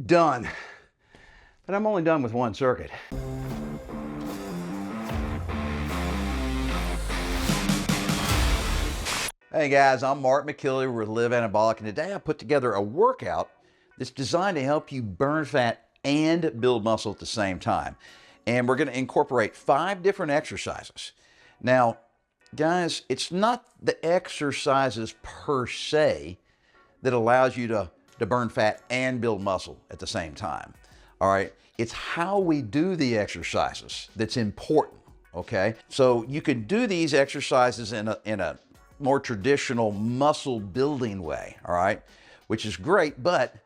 Done. But I'm only done with one circuit. Hey guys, I'm Mark McKilley with Live Anabolic, and today I put together a workout that's designed to help you burn fat and build muscle at the same time. And we're going to incorporate 5 different exercises. Now, guys, it's not the exercises per se that allows you to burn fat and build muscle at the same time. All right, it's how we do the exercises that's important. Okay, so you can do these exercises in a more traditional muscle building way, all right, which is great, but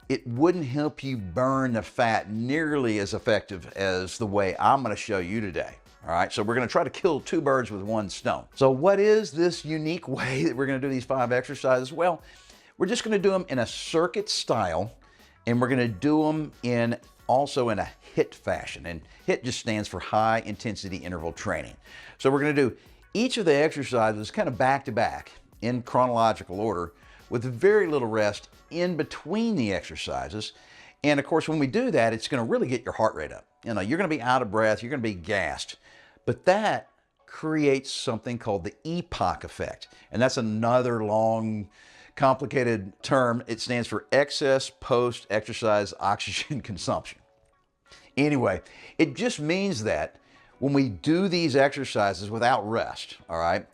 it wouldn't help you burn the fat nearly as effective as the way I'm going to show you today. All right, so we're going to try to kill 2 birds with 1 stone. So what is this unique way that we're going to do these 5 exercises? Well, we're just going to do them in a circuit style, and we're going to do them also in a HIIT fashion. And HIIT just stands for high intensity interval training. So we're going to do each of the exercises kind of back to back in chronological order with very little rest in between the exercises. And of course, when we do that, it's going to really get your heart rate up. You know, you're going to be out of breath, you're going to be gassed, but that creates something called the EPOC effect. And that's another long, complicated term. It stands for excess post-exercise oxygen consumption. Anyway, it just means that when we do these exercises without rest, all right,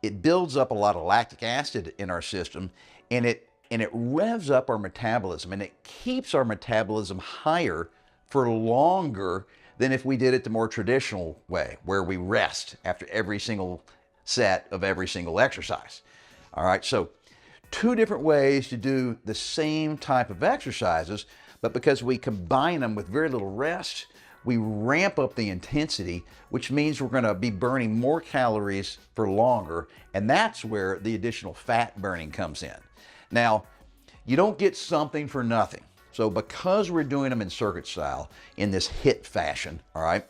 it builds up a lot of lactic acid in our system, and it revs up our metabolism, and it keeps our metabolism higher for longer than if we did it the more traditional way, where we rest after every single set of every single exercise. All right, so 2 different ways to do the same type of exercises, but because we combine them with very little rest, we ramp up the intensity, which means we're going to be burning more calories for longer, and that's where the additional fat burning comes in. Now, you don't get something for nothing. So because we're doing them in circuit style, in this HIIT fashion, all right,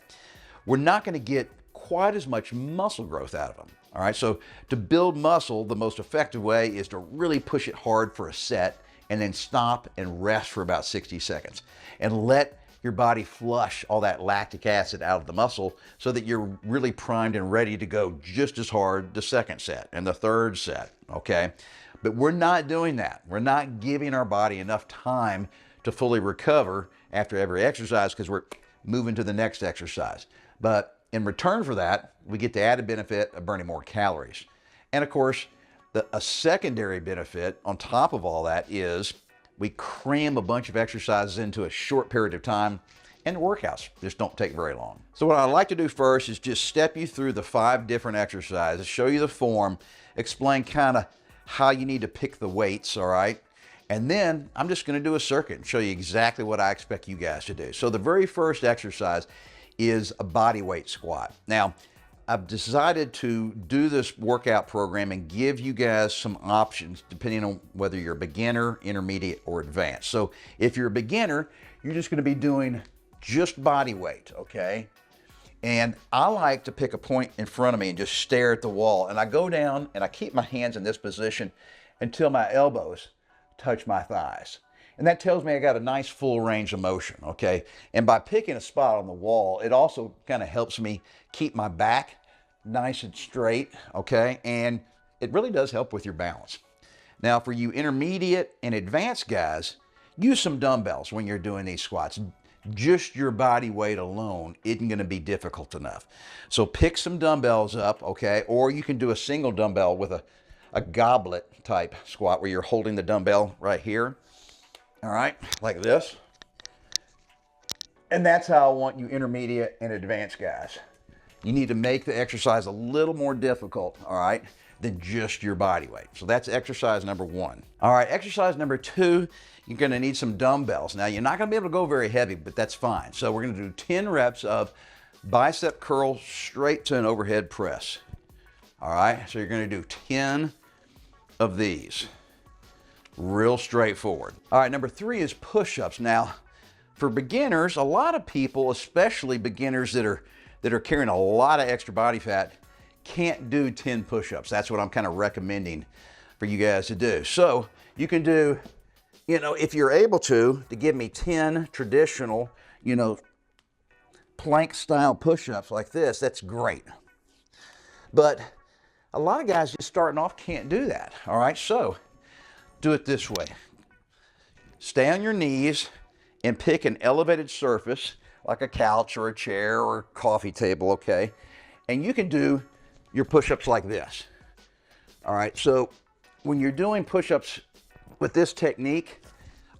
we're not going to get quite as much muscle growth out of them. All right, so to build muscle, the most effective way is to really push it hard for a set and then stop and rest for about 60 seconds and let your body flush all that lactic acid out of the muscle so that you're really primed and ready to go just as hard the second set and the third set, okay? But we're not doing that. We're not giving our body enough time to fully recover after every exercise because we're moving to the next exercise. But in return for that, we get the added benefit of burning more calories. And of course, a secondary benefit on top of all that is we cram a bunch of exercises into a short period of time, and the workouts just don't take very long. So what I'd like to do first is just step you through the 5 different exercises, show you the form, explain kind of how you need to pick the weights, all right? And then I'm just going to do a circuit and show you exactly what I expect you guys to do. So the very first exercise is a body weight squat. Now, I've decided to do this workout program and give you guys some options depending on whether you're a beginner, intermediate, or advanced. So if you're a beginner, you're just going to be doing just body weight, okay? And I like to pick a point in front of me and just stare at the wall. And I go down and I keep my hands in this position until my elbows touch my thighs. And that tells me I got a nice full range of motion, okay? And by picking a spot on the wall, it also kind of helps me keep my back nice and straight, okay? And it really does help with your balance. Now, for you intermediate and advanced guys, use some dumbbells when you're doing these squats. Just your body weight alone isn't going to be difficult enough. So pick some dumbbells up, okay? Or you can do a single dumbbell with a goblet type squat where you're holding the dumbbell right here, all right, like this. And that's how I want you intermediate and advanced guys. You need to make the exercise a little more difficult, all right, than just your body weight. So that's exercise number 1. All right, exercise number 2, you're going to need some dumbbells. Now, you're not going to be able to go very heavy, but that's fine. So we're going to do 10 reps of bicep curl straight to an overhead press. All right, so you're going to do 10 of these. Real straightforward. All right, number 3 is push-ups. Now, for beginners, a lot of people, especially beginners that are carrying a lot of extra body fat, can't do 10 push-ups. That's what I'm kind of recommending for you guys to do. So you can do you know, if you're able to give me 10 traditional, you know, plank style push-ups like this, that's great. But a lot of guys just starting off can't do that. All right, so do it this way. Stay on your knees and pick an elevated surface like a couch or a chair or a coffee table, okay? And you can do your push-ups like this. All right, so when you're doing push-ups with this technique,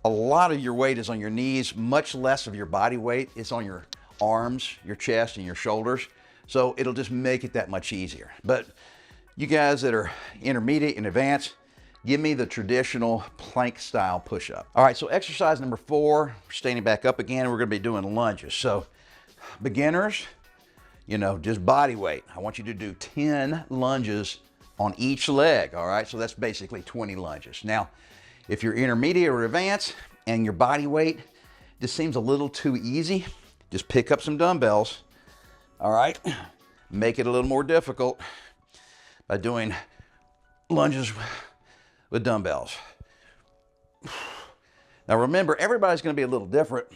a lot of your weight is on your knees, much less of your body weight is on your arms, your chest, and your shoulders. So it'll just make it that much easier. But you guys that are intermediate and advanced, give me the traditional plank style push-up. All right, so exercise number 4, standing back up again, we're gonna be doing lunges. So beginners, you know, just body weight. I want you to do 10 lunges on each leg, all right? So that's basically 20 lunges. Now, if you're intermediate or advanced and your body weight just seems a little too easy, just pick up some dumbbells, all right? Make it a little more difficult by doing lunges with dumbbells. Now remember, everybody's gonna be a little different,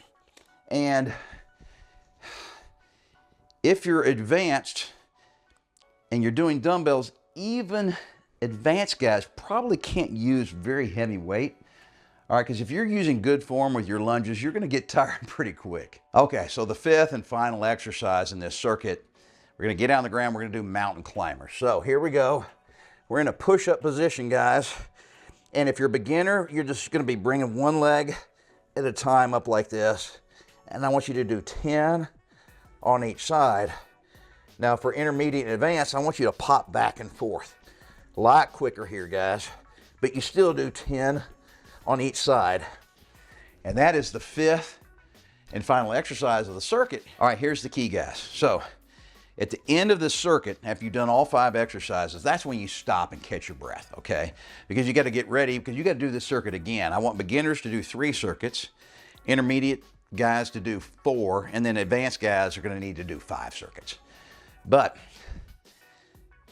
and if you're advanced and you're doing dumbbells, even advanced guys probably can't use very heavy weight. All right, because if you're using good form with your lunges, you're gonna get tired pretty quick. Okay, so the 5th and final exercise in this circuit, we're gonna get down on the ground, we're gonna do mountain climbers. So here we go. We're in a push-up position, guys. And if you're a beginner, you're just gonna be bringing one leg at a time up like this. And I want you to do 10 on each side. Now for intermediate and advanced, I want you to pop back and forth. A lot quicker here, guys. But you still do 10 on each side. And that is the 5th and final exercise of the circuit. All right, here's the key, guys. So at the end of this circuit, after you've done all 5 exercises, that's when you stop and catch your breath, okay? Because you got to get ready, because you got to do this circuit again. I want beginners to do 3 circuits, intermediate guys to do 4, and then advanced guys are going to need to do 5 circuits. But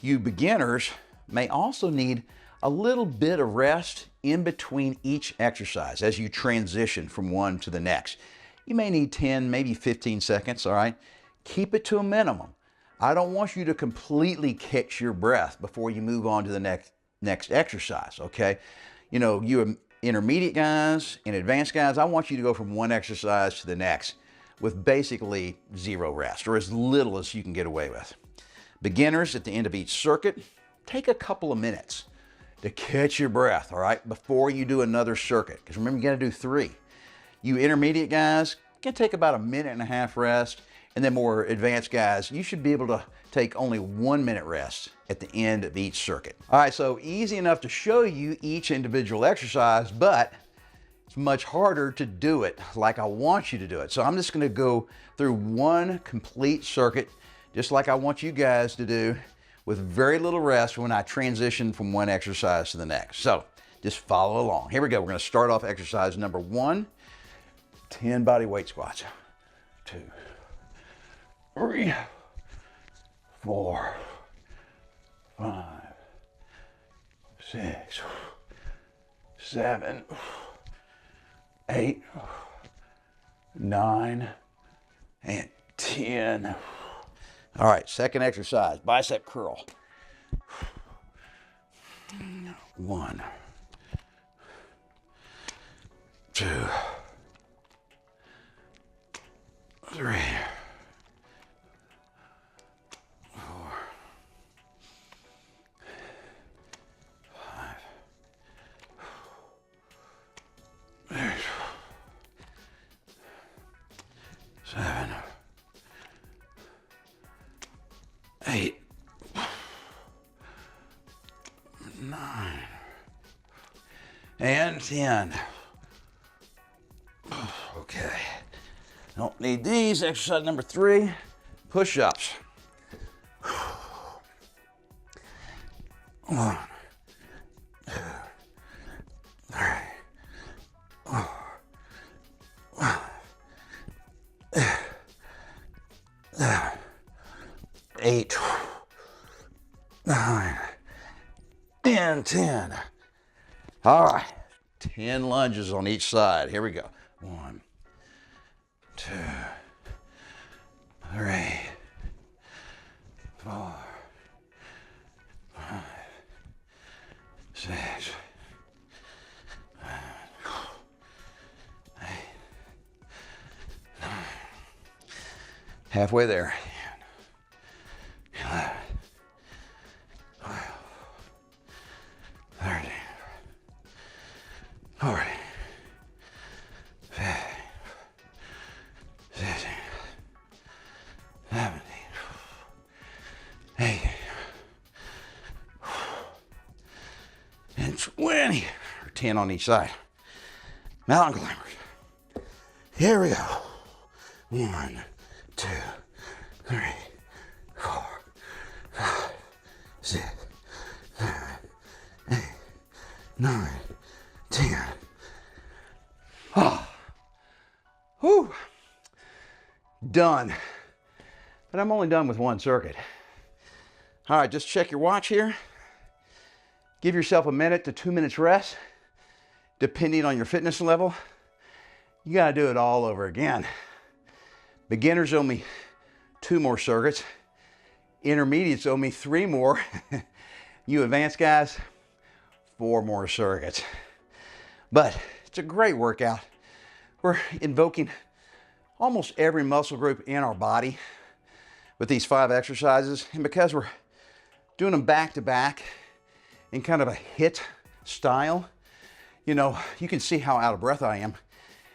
you beginners may also need a little bit of rest in between each exercise as you transition from one to the next. You may need 10, maybe 15 seconds, all right? Keep it to a minimum. I don't want you to completely catch your breath before you move on to the next exercise, okay? You know, you intermediate guys and advanced guys, I want you to go from one exercise to the next with basically 0 rest, or as little as you can get away with. Beginners, at the end of each circuit, take a couple of minutes to catch your breath, all right, before you do another circuit. Because remember, you gotta do 3. You intermediate guys can take about a 1.5 minute rest, and then more advanced guys, you should be able to take only 1 minute rest at the end of each circuit. All right, so easy enough to show you each individual exercise, but it's much harder to do it like I want you to do it. So I'm just gonna go through one complete circuit, just like I want you guys to do, with very little rest when I transition from one exercise to the next. So just follow along. Here we go. We're gonna start off exercise number 1, 10 body weight squats. 2, 3, 4, 5, 6, 7, 8, 9, and 10. All right, second exercise, bicep curl. 1, 2, 3, 4, 5, 6, 7, 8, 9, and 10. Okay. Don't need these. Exercise number 3, push-ups. 1, 2, 3, 4, 5, 8, 9, and 10. All right. 10 lunges on each side. Here we go. 1, 2, 3, 4, 5, 6, 7, 8, 9. Halfway there. 11, 12, 13, 14, 15, 16, 17, 18, and 20, or 10 on each side. Mountain climbers. Here we go. 1, 2, 3, 4, 5, 6, 7, 8, 9, 10. Oh. Whew. Done. But I'm only done with one circuit. All right, just check your watch here. Give yourself a minute to 2 minutes rest, depending on your fitness level. You gotta do it all over again. Beginners owe me 2 more circuits. Intermediates owe me 3 more. You advanced guys, 4 more circuits. But it's a great workout. We're invoking almost every muscle group in our body with these 5 exercises. And because we're doing them back to back in kind of a HIIT style, you know, you can see how out of breath I am.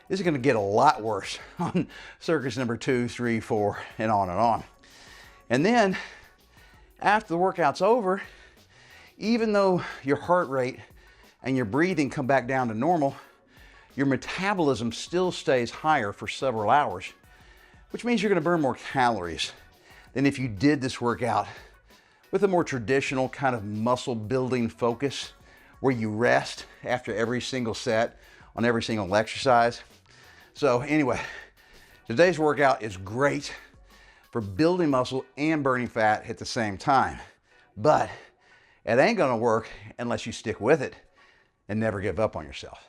This is gonna get a lot worse on circuits number 2, 3, 4, and on and on. And then after the workout's over, even though your heart rate and your breathing come back down to normal, your metabolism still stays higher for several hours, which means you're gonna burn more calories than if you did this workout with a more traditional kind of muscle building focus where you rest after every single set on every single exercise. So anyway, today's workout is great for building muscle and burning fat at the same time, but it ain't gonna work unless you stick with it and never give up on yourself.